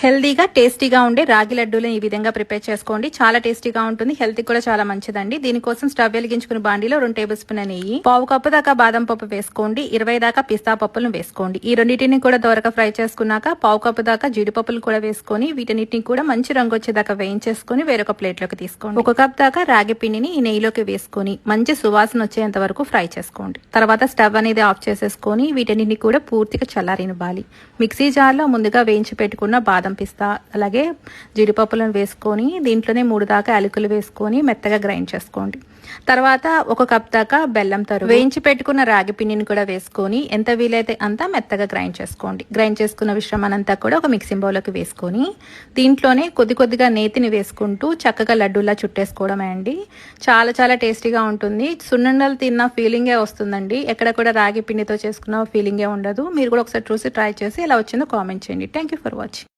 హెల్దీగా టేస్టీగా ఉండే రాగి లడ్డూలను ఈ విధంగా ప్రిపేర్ చేసుకోండి. చాలా టేస్టీగా ఉంటుంది, హెల్త్ కూడా చాలా మంచిదండి. దీనికోసం స్టవ్ వెలిగించుకుని బాండిలో 2 టేబుల్ స్పూన్ నెయ్యి, పావు కప్పు దాకా బాదం పప్పు వేసుకోండి, 20 దాకా పిస్తా పప్పులను వేసుకోండి. ఈ రెండింటిని కూడా దోరగా ఫ్రై చేసుకున్నాక పావు కప్పు దాకా జీడిపప్పులు కూడా వేసుకొని వీటన్నిటిని కూడా మంచి రంగు వచ్చేదాకా వేయించేసుకుని వేరొక ప్లేట్ లోకి తీసుకోండి. 1 కప్ దాకా రాగి పిండిని ఈ నెయ్యిలోకి వేసుకొని మంచి సువాసన వచ్చేంత వరకు ఫ్రై చేసుకోండి. తర్వాత స్టవ్ అనేది ఆఫ్ చేసేసుకొని వీటన్నిటిని కూడా పూర్తిగా చల్లారనివ్వాలి. మిక్సీ జార్లో ముందుగా వేయించి పెట్టుకున్న బాదం పిస్తా అలాగే జీడిపప్పులను వేసుకొని దీంట్లోనే 3 దాకా యాలకులు వేసుకొని మెత్తగా గ్రైండ్ చేసుకోండి. తర్వాత 1 కప్ దాకా బెల్లం తరుగు, వేయించి పెట్టుకున్న రాగి పిండిని కూడా వేసుకొని ఎంత వీలైతే అంత మెత్తగా గ్రైండ్ చేసుకోండి. గ్రైండ్ చేసుకున్న మిశ్రమాన్నంతా కూడా ఒక మిక్సింగ్ బౌల్లోకి వేసుకొని దీంట్లోనే కొద్దిగా నేతిని వేసుకుంటూ చక్కగా లడ్డూలా చుట్టేసుకోవడమే అండి. చాలా చాలా టేస్టీగా ఉంటుంది. సున్నుండలు తిన్న ఫీలింగే వస్తుందండి. ఎక్కడ కూడా రాగి పిండితో చేసుకున్న ఫీలింగే ఉండదు. మీరు కూడా ఒకసారి చూసి ట్రై చేసి ఎలా వచ్చిందో కామెంట్ చేయండి. Thank you for watching.